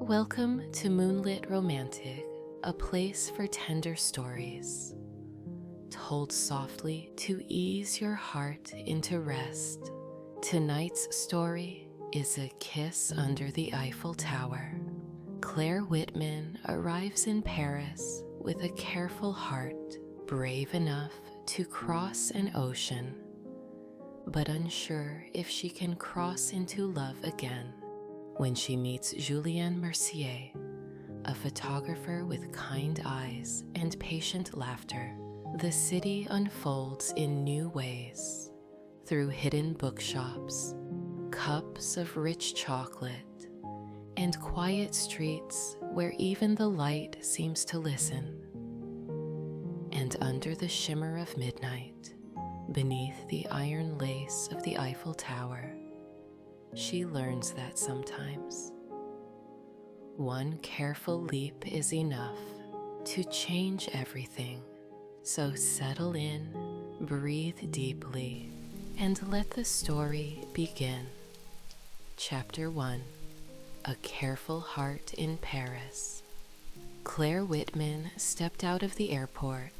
Welcome to Moonlit Romantic, a place for tender stories, told softly to ease your heart into rest. Tonight's story is A Kiss Under the Eiffel Tower. Claire Whitman arrives in Paris with a careful heart, brave enough to cross an ocean, but unsure if she can cross into love again. When she meets Julien Mercier, a photographer with kind eyes and patient laughter, the city unfolds in new ways. Through hidden bookshops, cups of rich chocolate, and quiet streets where even the light seems to listen. And under the shimmer of midnight, beneath the iron lace of the Eiffel Tower, she learns that sometimes one careful leap is enough to change everything. So settle in, breathe deeply, and let the story begin. Chapter 1: A Careful Heart in Paris. Claire Whitman stepped out of the airport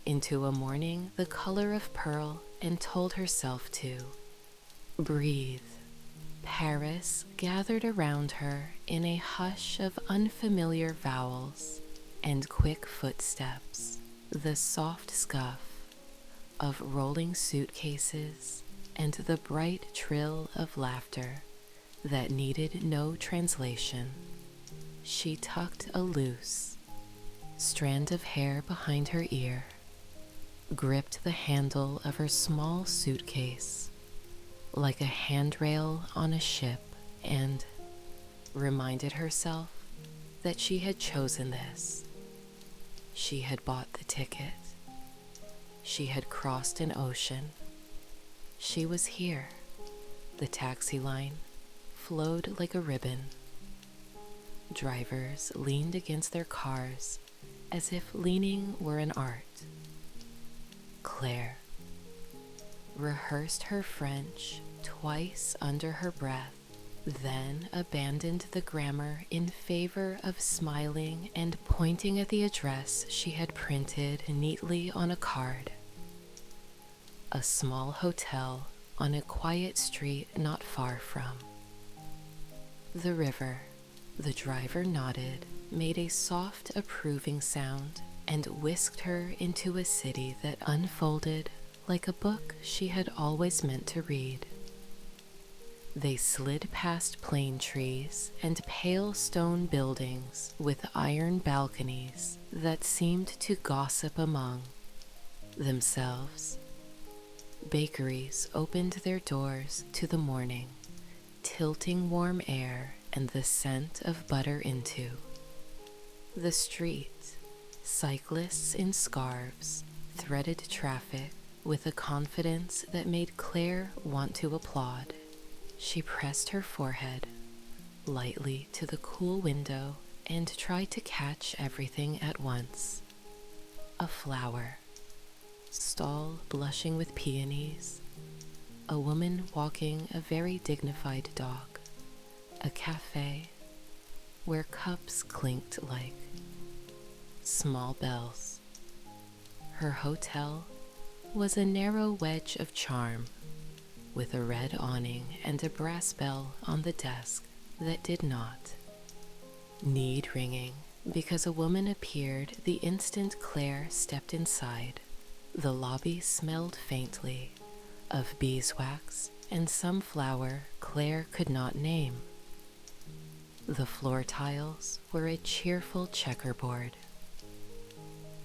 into a morning the color of pearl and told herself to breathe. Paris gathered around her in a hush of unfamiliar vowels and quick footsteps, the soft scuff of rolling suitcases and the bright trill of laughter that needed no translation. She tucked a loose strand of hair behind her ear, gripped the handle of her small suitcase like a handrail on a ship, and reminded herself that she had chosen this. She had bought the ticket. She had crossed an ocean. She was here. The taxi line flowed like a ribbon. Drivers leaned against their cars as if leaning were an art. Claire rehearsed her French twice under her breath, then abandoned the grammar in favor of smiling and pointing at the address she had printed neatly on a card. A small hotel on a quiet street not far from. The river, the driver nodded, made a soft approving sound, and whisked her into a city that unfolded like a book she had always meant to read. They slid past plane trees and pale stone buildings with iron balconies that seemed to gossip among themselves. Bakeries opened their doors to the morning, tilting warm air and the scent of butter into the street. Cyclists in scarves threaded traffic with a confidence that made Claire want to applaud. She pressed her forehead lightly to the cool window and tried to catch everything at once. A flower stall blushing with peonies, a woman walking a very dignified dog, a cafe where cups clinked like small bells. Her hotel was a narrow wedge of charm, with a red awning and a brass bell on the desk that did not need ringing, because a woman appeared the instant Claire stepped inside. The lobby smelled faintly of beeswax and some flower Claire could not name. The floor tiles were a cheerful checkerboard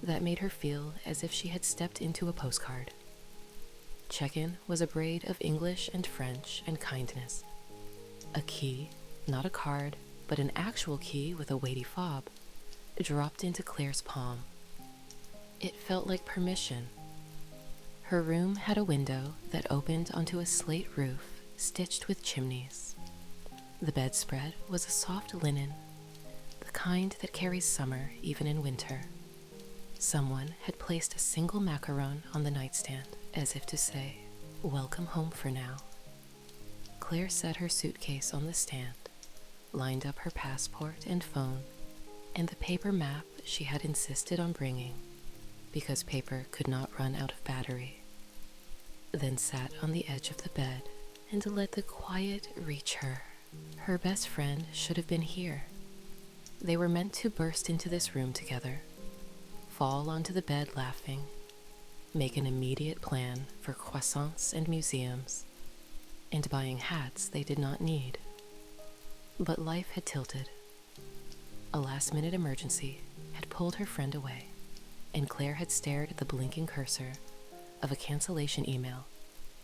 that made her feel as if she had stepped into a postcard. Check-in was a braid of English and French and kindness. A key, not a card, but an actual key with a weighty fob, dropped into Claire's palm. It felt like permission. Her room had a window that opened onto a slate roof stitched with chimneys. The bedspread was a soft linen, the kind that carries summer even in winter. Someone had placed a single macaron on the nightstand, as if to say, "Welcome home for now." Claire set her suitcase on the stand, lined up her passport and phone and the paper map she had insisted on bringing because paper could not run out of battery, then sat on the edge of the bed and let the quiet reach her. Her best friend should have been here. They were meant to burst into this room together, fall onto the bed laughing, make an immediate plan for croissants and museums, and buying hats they did not need. But life had tilted. A last-minute emergency had pulled her friend away, and Claire had stared at the blinking cursor of a cancellation email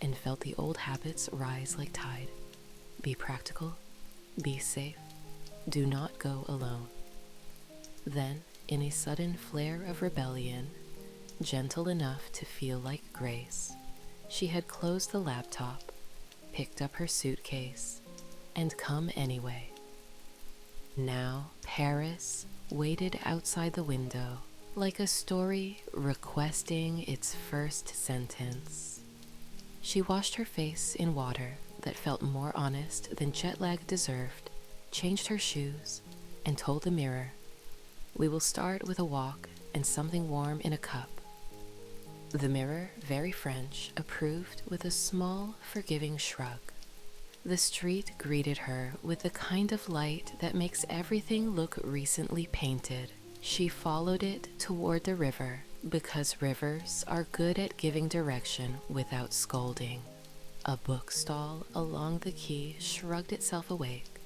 and felt the old habits rise like tide. Be practical, be safe, do not go alone. Then, in a sudden flare of rebellion, gentle enough to feel like grace, she had closed the laptop, picked up her suitcase, and come anyway. Now Paris waited outside the window like a story requesting its first sentence. She washed her face in water that felt more honest than jet lag deserved, changed her shoes, and told the mirror, "We will start with a walk and something warm in a cup." The mirror, very French, approved with a small, forgiving shrug. The street greeted her with the kind of light that makes everything look recently painted. She followed it toward the river because rivers are good at giving direction without scolding. A bookstall along the quay shrugged itself awake,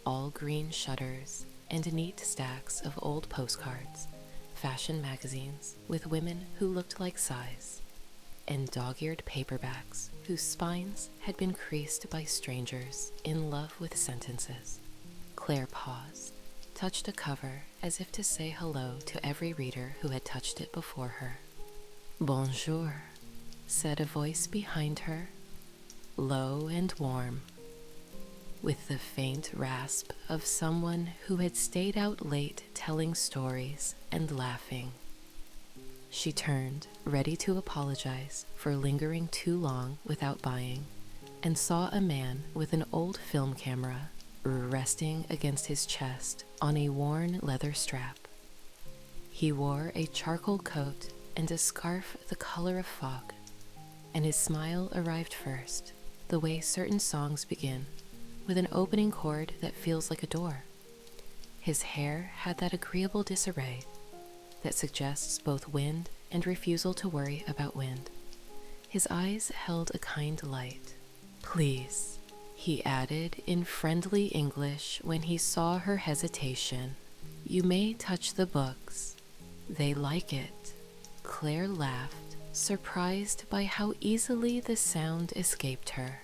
all green shutters and neat stacks of old postcards, fashion magazines with women who looked like size, and dog-eared paperbacks whose spines had been creased by strangers in love with sentences. Claire paused, touched a cover as if to say hello to every reader who had touched it before her. "Bonjour," said a voice behind her, low and warm, with the faint rasp of someone who had stayed out late telling stories and laughing. She turned, ready to apologize for lingering too long without buying, and saw a man with an old film camera resting against his chest on a worn leather strap. He wore a charcoal coat and a scarf the color of fog, and his smile arrived first, the way certain songs begin, with an opening chord that feels like a door. His hair had that agreeable disarray that suggests both wind and refusal to worry about wind. His eyes held a kind light. "Please," he added in friendly English when he saw her hesitation, "you may touch the books. They like it." Claire laughed, surprised by how easily the sound escaped her.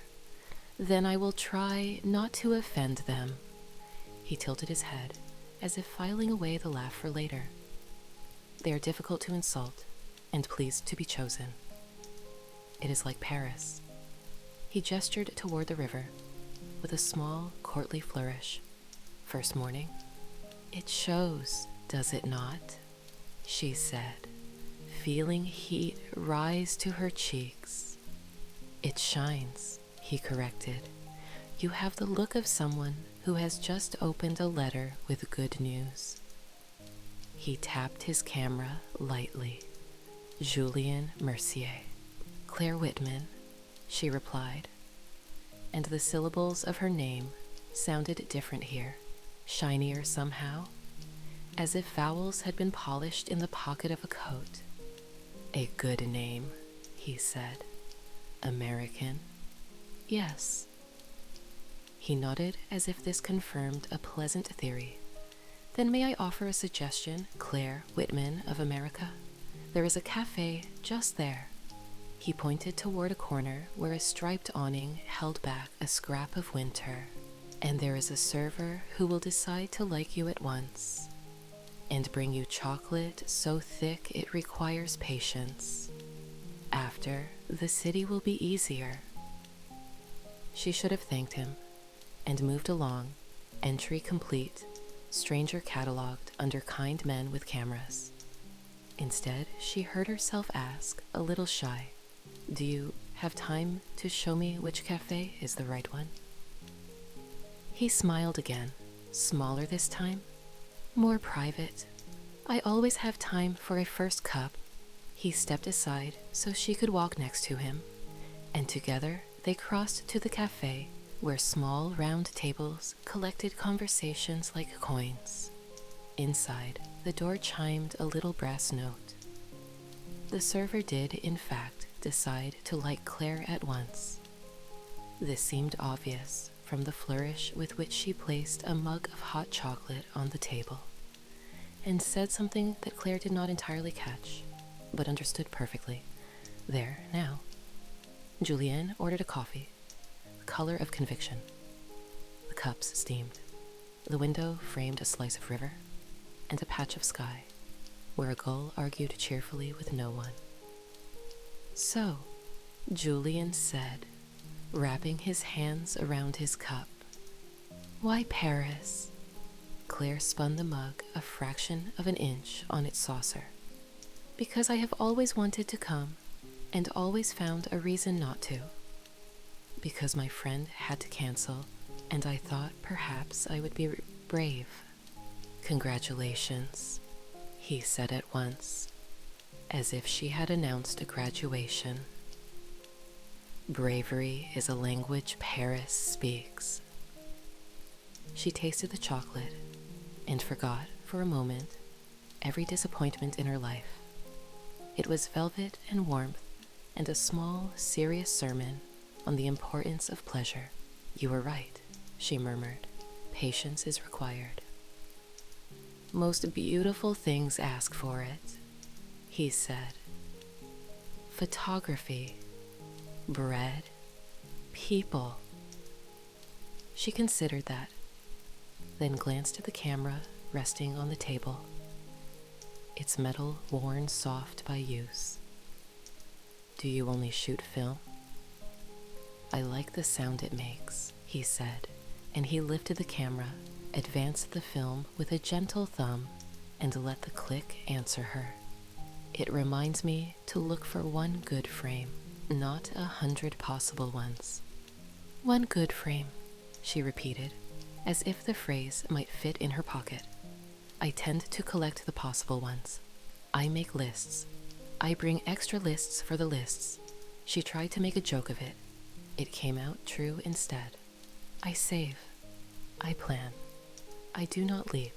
"Then I will try not to offend them." He tilted his head, as if filing away the laugh for later. "They are difficult to insult, and pleased to be chosen. It is like Paris." He gestured toward the river, with a small, courtly flourish. "First morning?" "It shows, does it not?" she said, feeling heat rise to her cheeks. "It shines," he corrected. "You have the look of someone who has just opened a letter with good news." He tapped his camera lightly. "Julien Mercier." "Claire Whitman," she replied, and the syllables of her name sounded different here, shinier somehow, as if vowels had been polished in the pocket of a coat. "A good name," he said. "American?" "Yes." He nodded as if this confirmed a pleasant theory. "Then may I offer a suggestion, Claire Whitman of America? There is a cafe just there." He pointed toward a corner where a striped awning held back a scrap of winter. "And there is a server who will decide to like you at once, and bring you chocolate so thick it requires patience. After, the city will be easier." She should have thanked him, and moved along, entry complete, stranger catalogued under kind men with cameras. Instead, she heard herself ask, a little shy, "Do you have time to show me which cafe is the right one?" He smiled again, Smaller this time, more private. I always have time for a first cup. He stepped aside so she could walk next to him, and together they crossed to the cafe where small round tables collected conversations like coins. Inside, the door chimed a little brass note. The server did, in fact, decide to like Claire at once. This seemed obvious from the flourish with which she placed a mug of hot chocolate on the table, and said something that Claire did not entirely catch, but understood perfectly. There, now. Julien ordered a coffee, the color of conviction. The cups steamed. The window framed a slice of river and a patch of sky, where a gull argued cheerfully with no one. So, Julien said, wrapping his hands around his cup. Why Paris? Claire spun the mug a fraction of an inch on its saucer. Because I have always wanted to come, and always found a reason not to. Because my friend had to cancel, and I thought perhaps I would be brave. Congratulations, he said at once, as if she had announced a graduation. Bravery is a language Paris speaks. She tasted the chocolate and forgot, for a moment, every disappointment in her life. It was velvet and warmth and a small, serious sermon on the importance of pleasure. You were right, she murmured. Patience is required. Most beautiful things ask for it, he said. Photography, bread, people. She considered that, then glanced at the camera resting on the table, its metal worn soft by use. Do you only shoot film? I like the sound it makes, he said, and he lifted the camera, advanced the film with a gentle thumb, and let the click answer her. It reminds me to look for one good frame, not 100 possible ones. One good frame, she repeated, as if the phrase might fit in her pocket. I tend to collect the possible ones. I make lists. I bring extra lists for the lists. She tried to make a joke of it. It came out true instead. I save. I plan. I do not leap.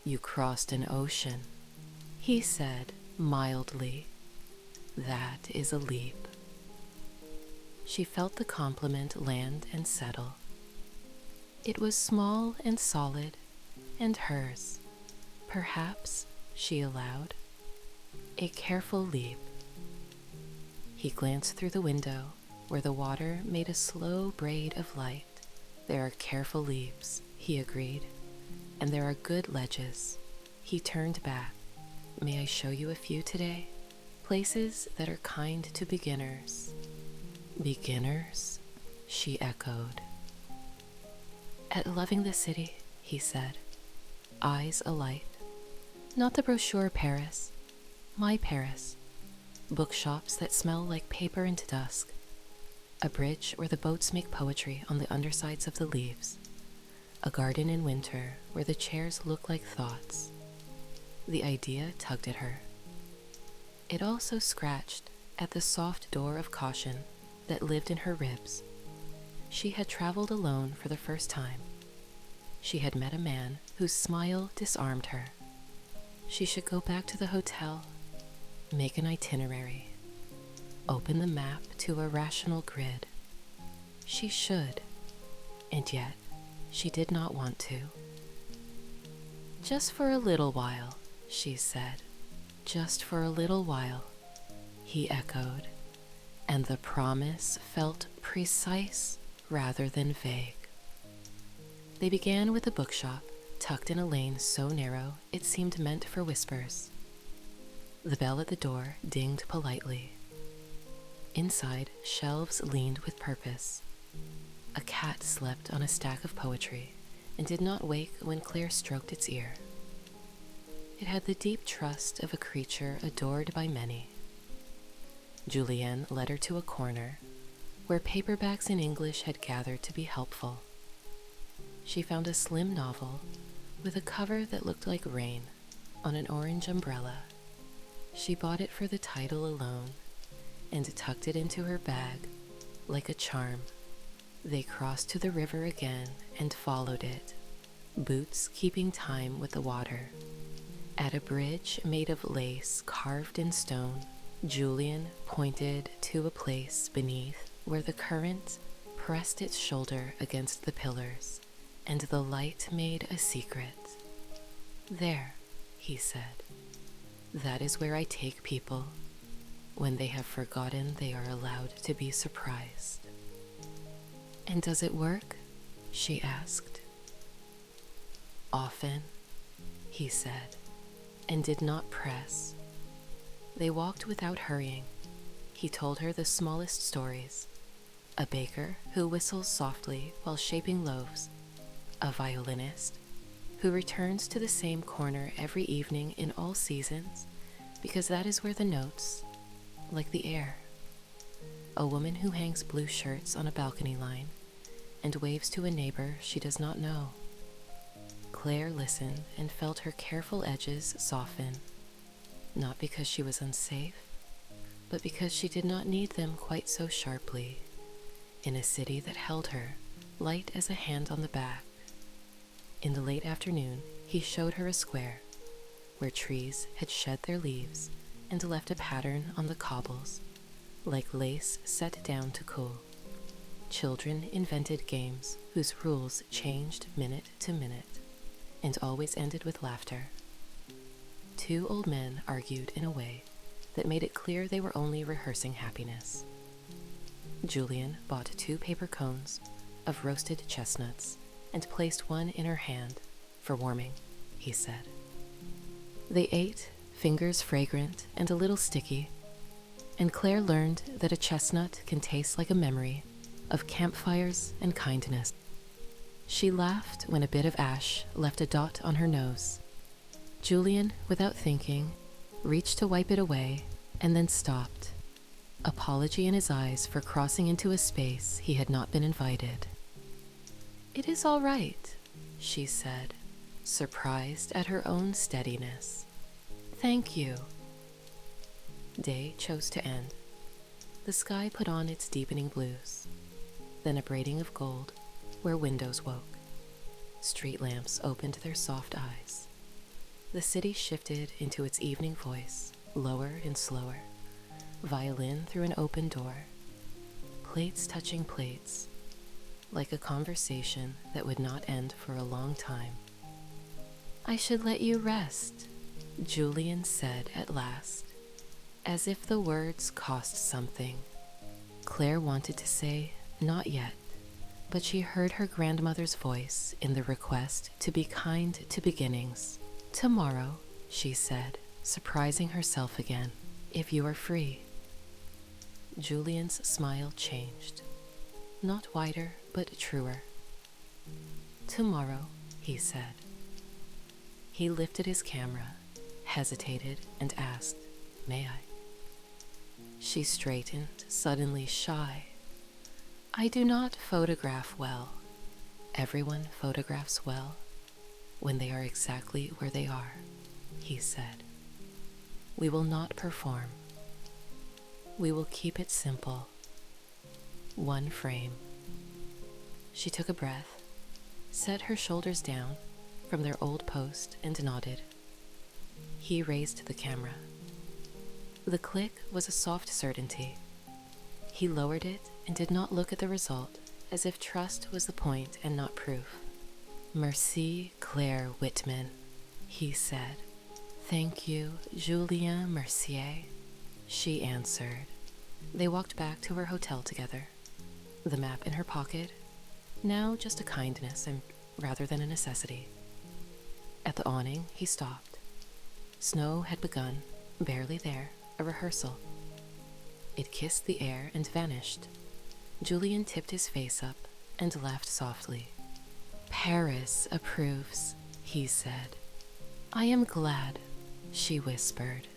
You crossed an ocean, he said mildly. That is a leap. She felt the compliment land and settle. It was small and solid, and hers. Perhaps, she allowed. A careful leap. He glanced through the window, where the water made a slow braid of light. There are careful leaps, he agreed, and there are good ledges. He turned back. May I show you a few today? Places that are kind to beginners. Beginners? She echoed. At Loving the City, he said, eyes alight. Not the brochure Paris, my Paris. Bookshops that smell like paper and dusk. A bridge where the boats make poetry on the undersides of the leaves. A garden in winter where the chairs look like thoughts. The idea tugged at her. It also scratched at the soft door of caution that lived in her ribs. She had traveled alone for the first time. She had met a man whose smile disarmed her. She should go back to the hotel, make an itinerary, open the map to a rational grid. She should, and yet she did not want to. Just for a little while, she said. Just for a little while, he echoed, and the promise felt precise rather than vague. They began with a bookshop tucked in a lane so narrow it seemed meant for whispers. The bell at the door dinged politely. Inside, shelves leaned with purpose. A cat slept on a stack of poetry and did not wake when Claire stroked its ear. It had the deep trust of a creature adored by many. Julien led her to a corner where paperbacks in English had gathered to be helpful. she found a slim novel with a cover that looked like rain on an orange umbrella. She bought it for the title alone and tucked it into her bag like a charm. They crossed to the river again and followed it, boots keeping time with the water. At a bridge made of lace carved in stone, Julien pointed to a place beneath where the current pressed its shoulder against the pillars and the light made a secret. "There," he said, "that is where I take people when they have forgotten they are allowed to be surprised." "And does it work?" she asked. "Often," he said, and did not press. They walked without hurrying. He told her the smallest stories: a baker who whistles softly while shaping loaves, a violinist who returns to the same corner every evening in all seasons because that is where the notes, like the air, a woman who hangs blue shirts on a balcony line and waves to a neighbor she does not know. Claire listened and felt her careful edges soften, not because she was unsafe, but because she did not need them quite so sharply, in a city that held her, light as a hand on the back. In the late afternoon, he showed her a square, where trees had shed their leaves and left a pattern on the cobbles, like lace set down to cool. Children invented games whose rules changed minute to minute, and always ended with laughter. Two old men argued in a way that made it clear they were only rehearsing happiness. Julien bought 2 paper cones of roasted chestnuts and placed one in her hand for warming, he said. They ate, fingers fragrant and a little sticky, and Claire learned that a chestnut can taste like a memory of campfires and kindness. She laughed when a bit of ash left a dot on her nose. Julien, without thinking, reached to wipe it away and then stopped, apology in his eyes for crossing into a space he had not been invited. "It is all right," she said, surprised at her own steadiness. "Thank you." Day chose to end. The sky put on its deepening blues, then a braiding of gold where windows woke. Street lamps opened their soft eyes. The city shifted into its evening voice, lower and slower. Violin through an open door. Plates touching plates, like a conversation that would not end for a long time. "I should let you rest," Julien said at last, as if the words cost something. Claire wanted to say, "Not yet," but she heard her grandmother's voice in the request to be kind to beginnings. "Tomorrow," she said, surprising herself again, "if you are free." Julien's smile changed, not wider but truer. "Tomorrow," he said. He lifted his camera, hesitated, and asked, "May I?" She straightened, suddenly shy. "I do not photograph well. Everyone photographs well when they are exactly where they are," he said. "We will not perform. We will keep it simple. One frame." She took a breath, set her shoulders down from their old post and nodded. He raised the camera. The click was a soft certainty. He lowered it and did not look at the result, as if trust was the point and not proof. "Merci, Claire Whitman," he said. "Thank you, Julien Mercier," she answered. They walked back to her hotel together, the map in her pocket, now just a kindness and rather than a necessity. At the awning, he stopped. Snow had begun, barely there, a rehearsal. It kissed the air and vanished. Julien tipped his face up and laughed softly. "Paris approves," he said. "I am glad," she whispered.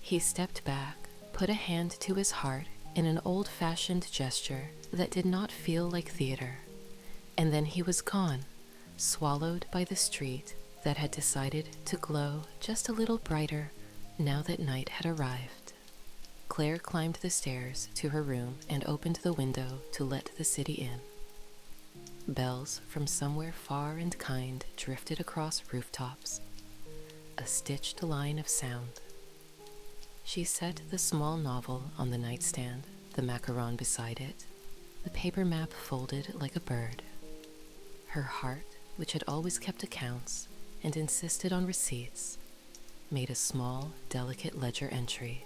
He stepped back, put a hand to his heart in an old-fashioned gesture that did not feel like theater, and then he was gone, swallowed by the street that had decided to glow just a little brighter now that night had arrived. Claire climbed the stairs to her room and opened the window to let the city in. Bells from somewhere far and kind drifted across rooftops, a stitched line of sound. She set the small novel on the nightstand, the macaron beside it, the paper map folded like a bird. Her heart, which had always kept accounts and insisted on receipts, made a small, delicate ledger entry.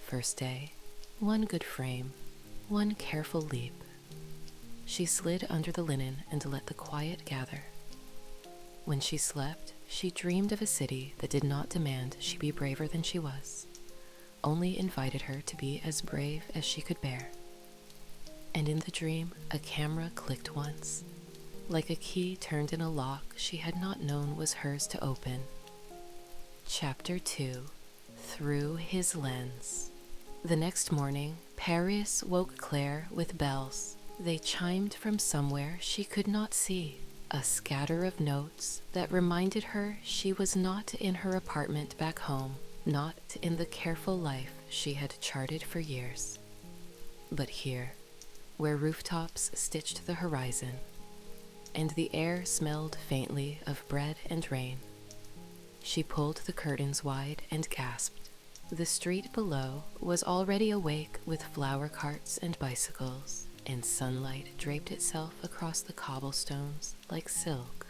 First day, one good frame, one careful leap. She slid under the linen and let the quiet gather. When she slept, she dreamed of a city that did not demand she be braver than she was, only invited her to be as brave as she could bear. And in the dream, a camera clicked once, like a key turned in a lock she had not known was hers to open. Chapter 2. Through His Lens. The next morning, Paris woke Claire with bells. They chimed from somewhere she could not see, a scatter of notes that reminded her she was not in her apartment back home, not in the careful life she had charted for years, but here, where rooftops stitched the horizon, and the air smelled faintly of bread and rain. She pulled the curtains wide and gasped. The street below was already awake with flower carts and bicycles, and sunlight draped itself across the cobblestones like silk.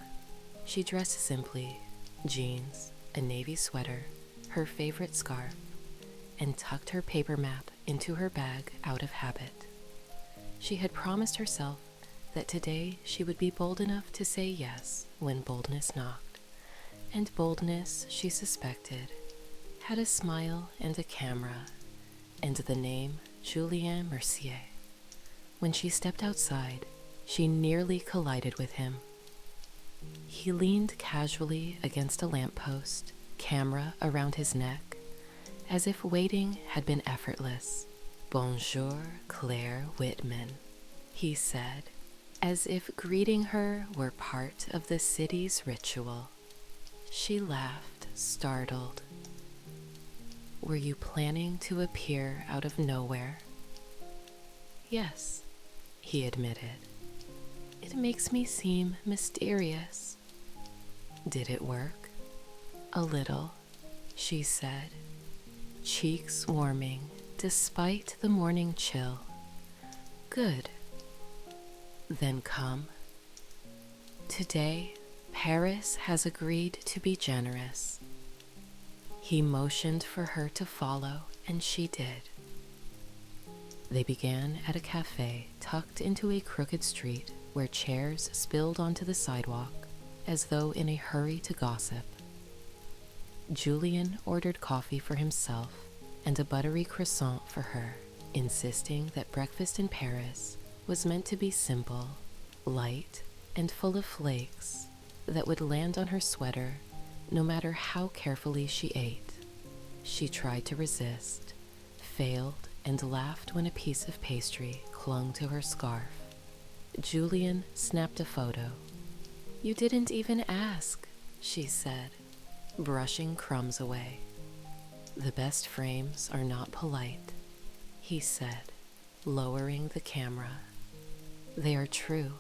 She dressed simply, jeans, a navy sweater, her favorite scarf, and tucked her paper map into her bag out of habit. She had promised herself that today she would be bold enough to say yes when boldness knocked, and boldness, she suspected, had a smile and a camera, and the name Julien Mercier. When she stepped outside, she nearly collided with him. He leaned casually against a lamppost, camera around his neck, as if waiting had been effortless. "Bonjour, Claire Whitman," he said, as if greeting her were part of the city's ritual. She laughed, startled. "Were you planning to appear out of nowhere?" "Yes," he admitted. "It makes me seem mysterious." "Did it work?" "A little," she said, cheeks warming despite the morning chill. "Good. Then come. Today, Paris has agreed to be generous." He motioned for her to follow, and she did. They began at a cafe tucked into a crooked street where chairs spilled onto the sidewalk as though in a hurry to gossip. Julien ordered coffee for himself and a buttery croissant for her, insisting that breakfast in Paris was meant to be simple, light, and full of flakes that would land on her sweater no matter how carefully she ate. She tried to resist, failed, and laughed when a piece of pastry clung to her scarf. Julien snapped a photo. "You didn't even ask," she said, brushing crumbs away. "The best frames are not polite," he said, lowering the camera. "They are true."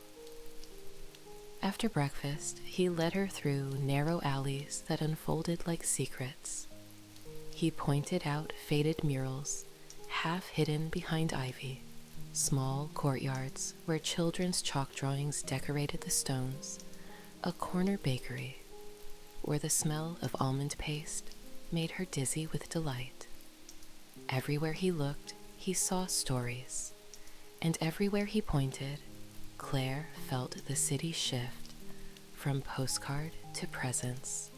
After breakfast, he led her through narrow alleys that unfolded like secrets. He pointed out faded murals, half hidden behind ivy, small courtyards where children's chalk drawings decorated the stones, a corner bakery where the smell of almond paste made her dizzy with delight. Everywhere he looked, he saw stories, and everywhere he pointed, Claire felt the city shift from postcard to presence.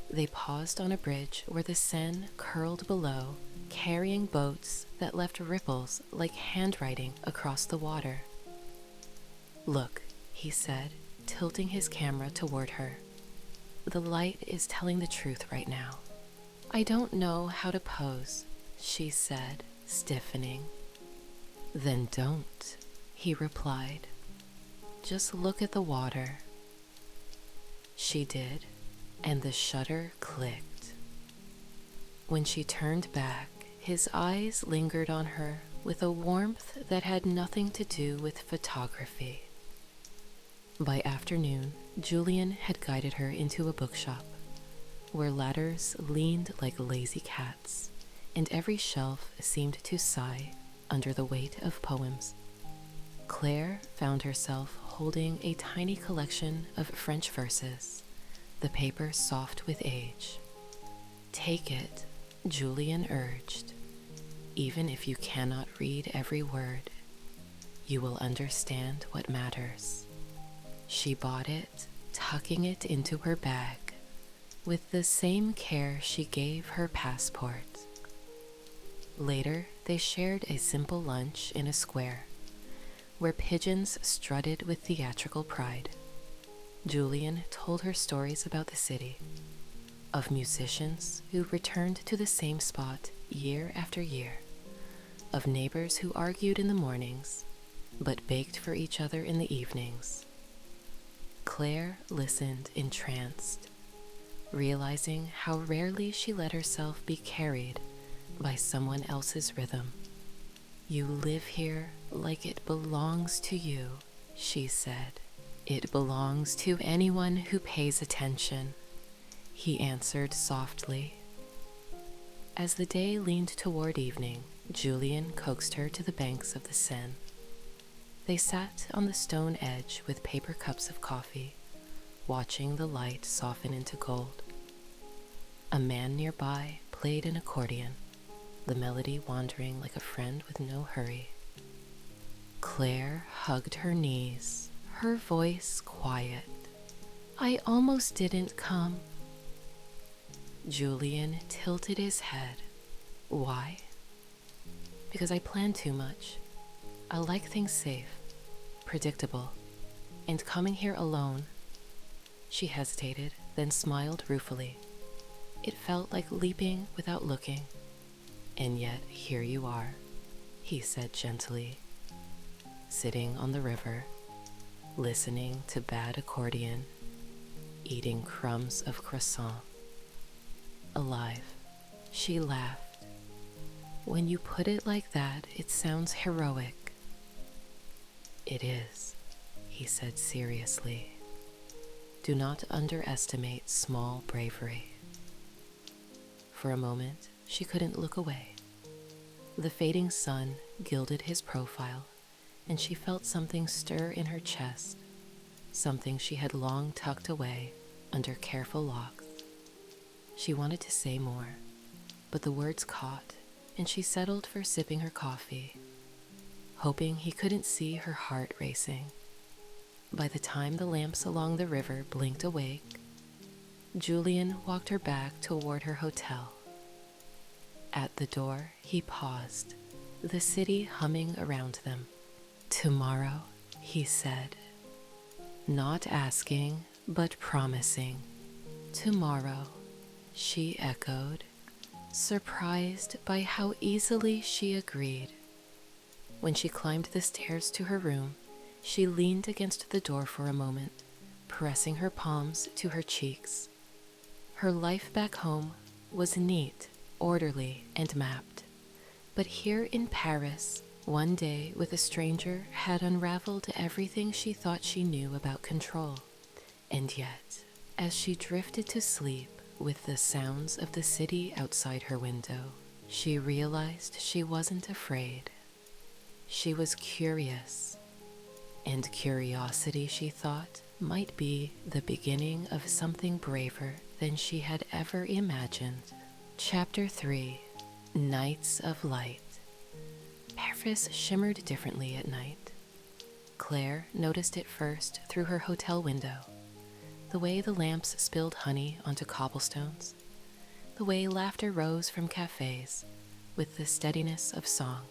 They paused on a bridge where the Seine curled below, carrying boats that left ripples like handwriting across the water. "Look," he said, tilting his camera toward her. "The light is telling the truth right now." "I don't know how to pose," she said, stiffening. "Then don't," he replied. just look at the water." She did, and the shutter clicked. When she turned back, his eyes lingered on her with a warmth that had nothing to do with photography. By afternoon, Julien had guided her into a bookshop, where ladders leaned like lazy cats, and every shelf seemed to sigh under the weight of poems. Claire found herself holding a tiny collection of French verses, the paper soft with age. "Take it," Julien urged. "Even if you cannot read every word, you will understand what matters." She bought it, tucking it into her bag, with the same care she gave her passport. Later, they shared a simple lunch in a square, where pigeons strutted with theatrical pride. Julien told her stories about the city, of musicians who returned to the same spot year after year, of neighbors who argued in the mornings, but baked for each other in the evenings. Claire listened entranced, realizing how rarely she let herself be carried by someone else's rhythm. "You live here like it belongs to you," she said. "It belongs to anyone who pays attention," he answered softly. As the day leaned toward evening, Julien coaxed her to the banks of the Seine. They sat on the stone edge with paper cups of coffee, watching the light soften into gold. A man nearby played an accordion, the melody wandering like a friend with no hurry. Claire hugged her knees, her voice quiet. "I almost didn't come." Julien tilted his head. "Why?" "Because I plan too much. I like things safe, predictable, and coming here alone." She hesitated, then smiled ruefully. "It felt like leaping without looking. And yet here you are," he said gently, sitting on the river, listening to bad accordion, eating crumbs of croissant. "Alive," she laughed. "When you put it like that, it sounds heroic." "It is," he said seriously. "Do not underestimate small bravery." For a moment, she couldn't look away. The fading sun gilded his profile, and she felt something stir in her chest, something she had long tucked away under careful locks. She wanted to say more, but the words caught, and she settled for sipping her coffee, hoping he couldn't see her heart racing. By the time the lamps along the river blinked awake, Julien walked her back toward her hotel. At the door, he paused, the city humming around them. "Tomorrow," he said, not asking, but promising. "Tomorrow," she echoed, surprised by how easily she agreed. When she climbed the stairs to her room, she leaned against the door for a moment, pressing her palms to her cheeks. Her life back home was neat, orderly, and mapped. But here in Paris, one day with a stranger had unraveled everything she thought she knew about control. And yet, as she drifted to sleep with the sounds of the city outside her window, she realized she wasn't afraid. She was curious. And curiosity, she thought, might be the beginning of something braver than she had ever imagined. Chapter 3. Nights of Light. Paris shimmered differently at night. Claire noticed it first through her hotel window, the way the lamps spilled honey onto cobblestones, the way laughter rose from cafés with the steadiness of song.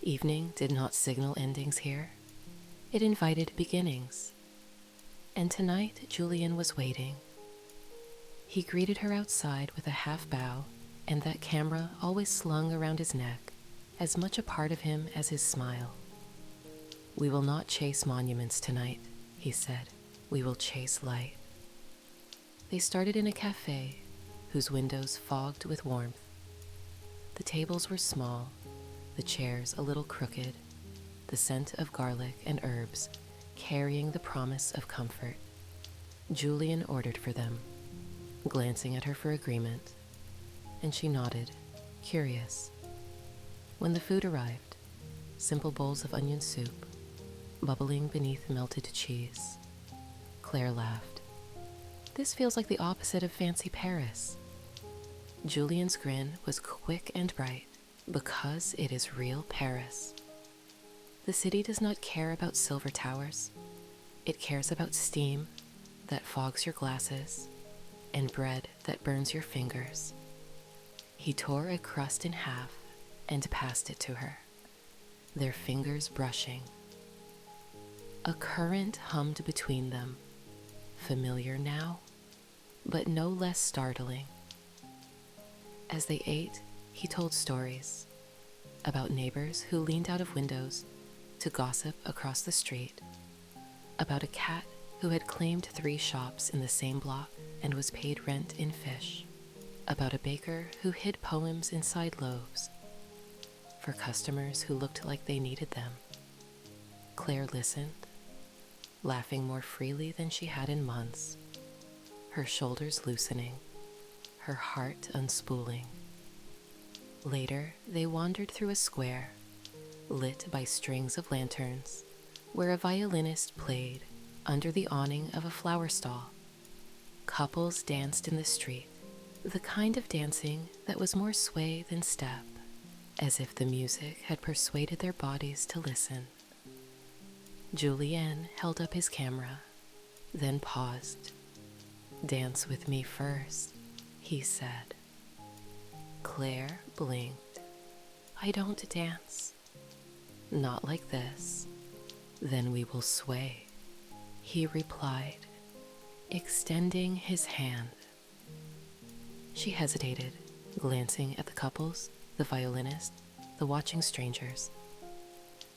Evening did not signal endings here. It invited beginnings. And tonight Julien was waiting. He greeted her outside with a half bow, and that camera always slung around his neck, as much a part of him as his smile. "We will not chase monuments tonight," he said. "We will chase light." They started in a cafe whose windows fogged with warmth. The tables were small, the chairs a little crooked, the scent of garlic and herbs carrying the promise of comfort. Julien ordered for them, glancing at her for agreement, and she nodded, curious. When the food arrived, simple bowls of onion soup, bubbling beneath melted cheese, Claire laughed. "This feels like the opposite of fancy Paris." Julien's grin was quick and bright, because it is real Paris. The city does not care about silver towers. It cares about steam that fogs your glasses and bread that burns your fingers. He tore a crust in half and passed it to her, their fingers brushing. A current hummed between them, familiar now, but no less startling. As they ate, he told stories about neighbors who leaned out of windows to gossip across the street, about a cat who had claimed 3 shops in the same block and was paid rent in fish, about a baker who hid poems inside loaves for customers who looked like they needed them. Claire listened, laughing more freely than she had in months, her shoulders loosening, her heart unspooling. Later, they wandered through a square, lit by strings of lanterns, where a violinist played under the awning of a flower stall. Couples danced in the street, the kind of dancing that was more sway than step, as if the music had persuaded their bodies to listen. Julien held up his camera, then paused. "Dance with me first," he said. Claire blinked. "I don't dance." "Not like this." "Then we will sway," he replied, extending his hand. She hesitated, glancing at the couples, the violinist, the watching strangers.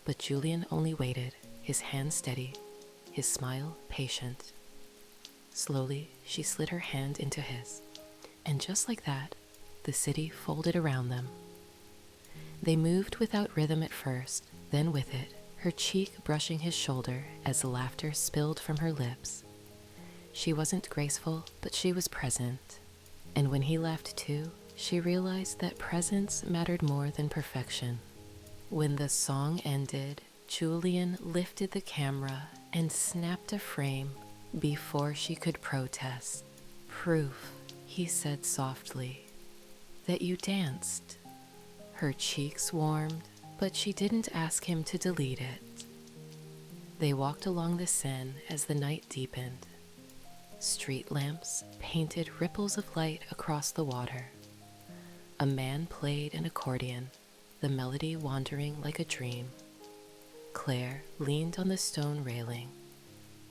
But Julien only waited, his hand steady, his smile patient. Slowly, she slid her hand into his, and just like that, the city folded around them. They moved without rhythm at first, then with it, her cheek brushing his shoulder as laughter spilled from her lips. She wasn't graceful, but she was present, and when he laughed too, she realized that presence mattered more than perfection. When the song ended, Julien lifted the camera and snapped a frame before she could protest. "Proof," he said softly, "that you danced." Her cheeks warmed, but she didn't ask him to delete it. They walked along the Seine as the night deepened. Street lamps painted ripples of light across the water. A man played an accordion, the melody wandering like a dream. Claire leaned on the stone railing,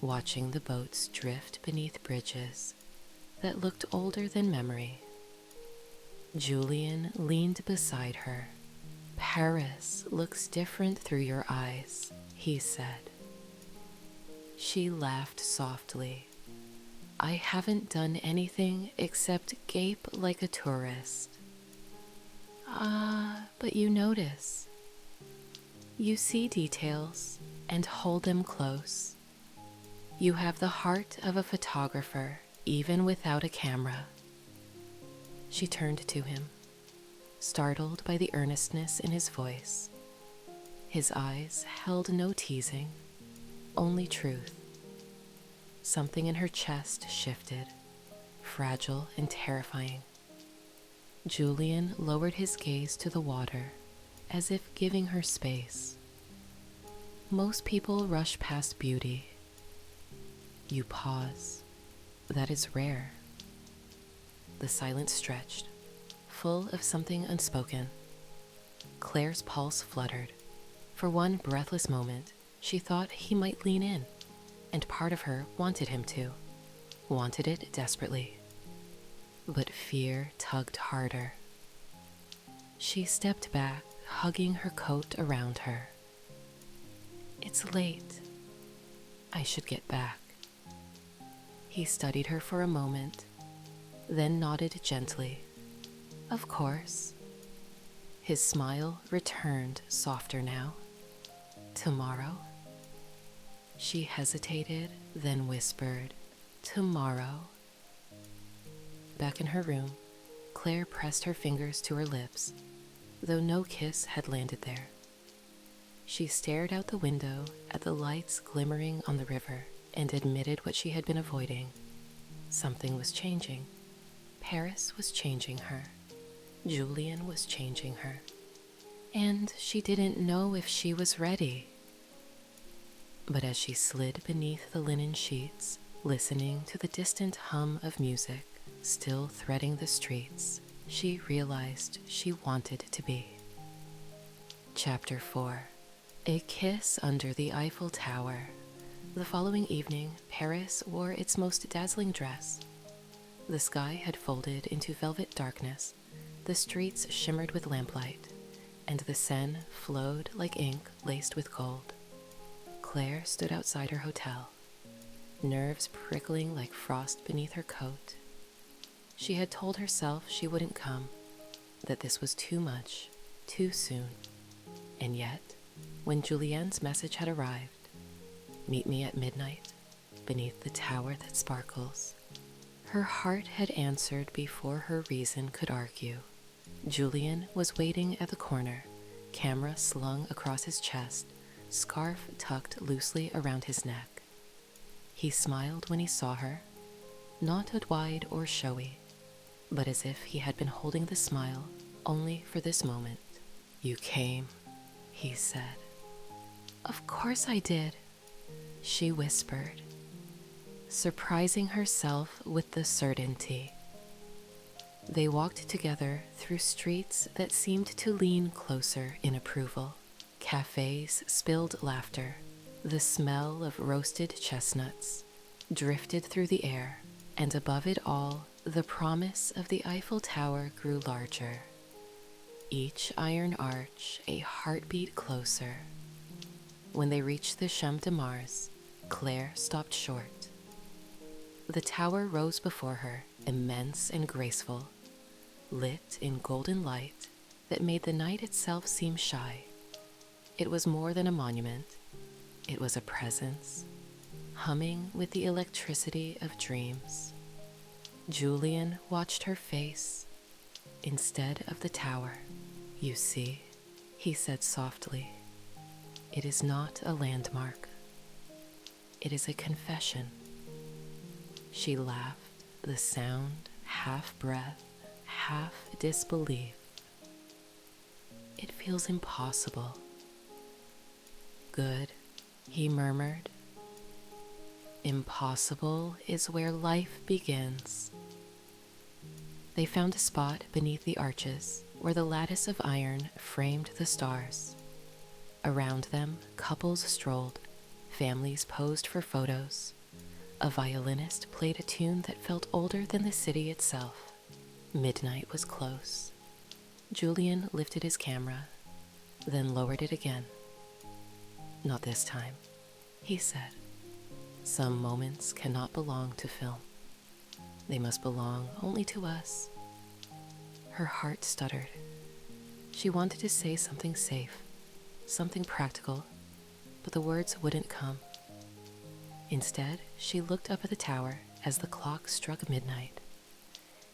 watching the boats drift beneath bridges that looked older than memory. Julien leaned beside her. "Paris looks different through your eyes," he said. She laughed softly. "I haven't done anything except gape like a tourist." "Ah, but you notice. You see details and hold them close. You have the heart of a photographer, even without a camera." She turned to him, startled by the earnestness in his voice. His eyes held no teasing, only truth. Something in her chest shifted, fragile and terrifying. Julien lowered his gaze to the water, as if giving her space. Most people rush past beauty. You pause. That is rare. The silence stretched, full of something unspoken. Claire's pulse fluttered. For one breathless moment, she thought he might lean in, and part of her wanted him to, wanted it desperately. But fear tugged harder. She stepped back, hugging her coat around her. It's late. I should get back. He studied her for a moment, then nodded gently. Of course. His smile returned softer now. Tomorrow? She hesitated, then whispered, tomorrow. Back in her room, Claire pressed her fingers to her lips, though no kiss had landed there. She stared out the window at the lights glimmering on the river and admitted what she had been avoiding. Something was changing. Paris was changing her. Julien was changing her. And she didn't know if she was ready. But as she slid beneath the linen sheets, listening to the distant hum of music still threading the streets, she realized she wanted to be. Chapter 4. A Kiss Under the Eiffel Tower. The following evening, Paris wore its most dazzling dress. The sky had folded into velvet darkness, the streets shimmered with lamplight, and the Seine flowed like ink laced with gold. Claire stood outside her hotel, nerves prickling like frost beneath her coat. She had told herself she wouldn't come, that this was too much, too soon. And yet, when Julien's message had arrived, meet me at midnight, beneath the tower that sparkles, her heart had answered before her reason could argue. Julien was waiting at the corner, camera slung across his chest, scarf tucked loosely around his neck. He smiled when he saw her, not wide or showy, but as if he had been holding the smile only for this moment. You came, he said. Of course I did, she whispered, surprising herself with the certainty. They walked together through streets that seemed to lean closer in approval. Cafés spilled laughter. The smell of roasted chestnuts drifted through the air, and above it all, the promise of the Eiffel Tower grew larger. Each iron arch a heartbeat closer. When they reached the Champ de Mars, Claire stopped short. The tower rose before her, immense and graceful, lit in golden light that made the night itself seem shy. It was more than a monument. It was a presence, humming with the electricity of dreams. Julien watched her face instead of the tower. You see, he said softly, it is not a landmark. It is a confession. She laughed, the sound half breath, half disbelief. It feels impossible. Good, he murmured. Impossible is where life begins. They found a spot beneath the arches where the lattice of iron framed the stars. Around them, couples strolled, families posed for photos. A violinist played a tune that felt older than the city itself. Midnight was close. Julien lifted his camera, then lowered it again. Not this time, he said. Some moments cannot belong to film. They must belong only to us. Her heart stuttered. She wanted to say something safe, something practical, but the words wouldn't come. Instead, she looked up at the tower as the clock struck midnight.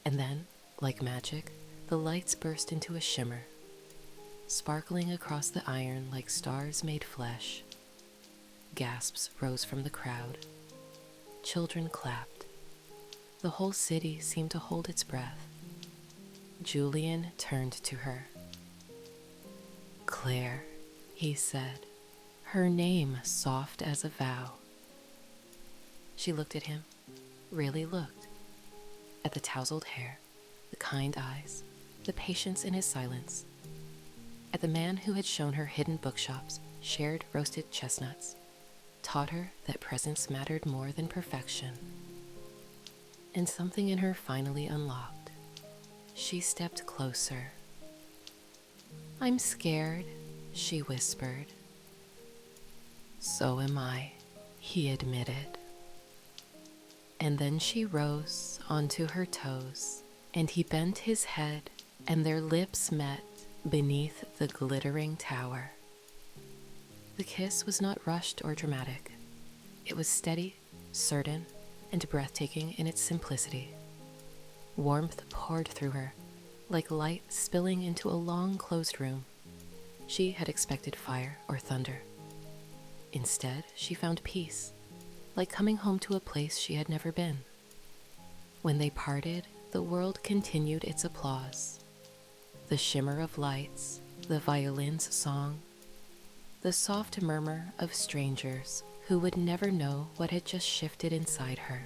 And then, like magic, the lights burst into a shimmer, sparkling across the iron like stars made flesh. Gasps rose from the crowd. Children clapped. The whole city seemed to hold its breath. Julien turned to her. Claire, he said, her name soft as a vow. She looked at him, really looked, at the tousled hair, the kind eyes, the patience in his silence, at the man who had shown her hidden bookshops, shared roasted chestnuts, taught her that presence mattered more than perfection. And something in her finally unlocked. She stepped closer. I'm scared, she whispered. So am I, he admitted. And then she rose onto her toes, and he bent his head, and their lips met beneath the glittering tower. The kiss was not rushed or dramatic. It was steady, certain, and breathtaking in its simplicity. Warmth poured through her, like light spilling into a long closed room. She had expected fire or thunder. Instead, she found peace, like coming home to a place she had never been. When they parted, the world continued its applause. The shimmer of lights, the violin's song, the soft murmur of strangers who would never know what had just shifted inside her.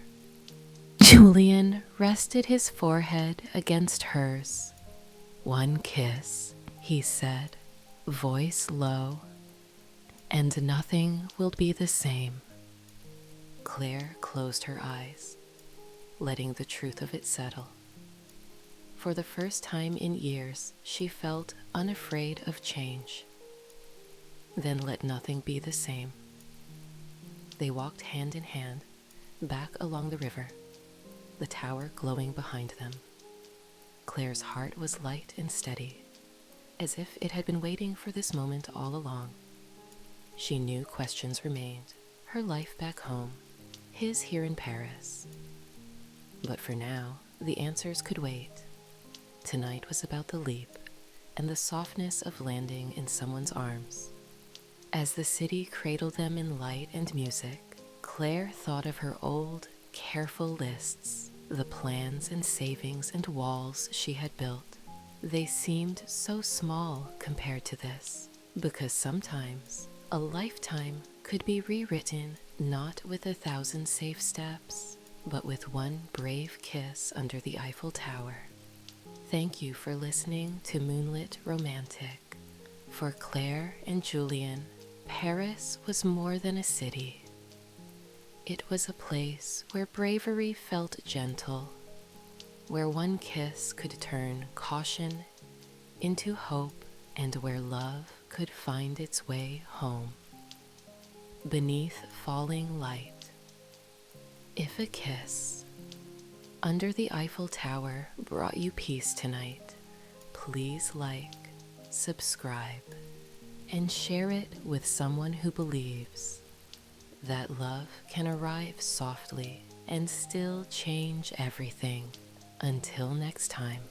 Julien rested his forehead against hers. "One kiss," he said, voice low, "and nothing will be the same." Claire closed her eyes, letting the truth of it settle. For the first time in years, she felt unafraid of change. Then let nothing be the same. They walked hand in hand, back along the river, the tower glowing behind them. Claire's heart was light and steady, as if it had been waiting for this moment all along. She knew questions remained, her life back home, his here in Paris. But for now, the answers could wait. Tonight was about the leap and the softness of landing in someone's arms. As the city cradled them in light and music, Claire thought of her old, careful lists, the plans and savings and walls she had built. They seemed so small compared to this, because sometimes a lifetime could be rewritten not with 1,000 safe steps, but with one brave kiss under the Eiffel Tower. Thank you for listening to Moonlit Romantic. For Claire and Julien, Paris was more than a city. It was a place where bravery felt gentle, where one kiss could turn caution into hope, and where love could find its way home. Beneath falling light, if a kiss under the Eiffel Tower brought you peace tonight, please like, subscribe, and share it with someone who believes that love can arrive softly and still change everything. Until next time,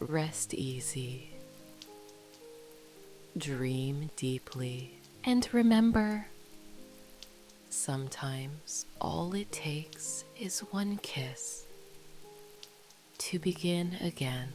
rest easy, dream deeply, and remember, sometimes all it takes is one kiss to begin again.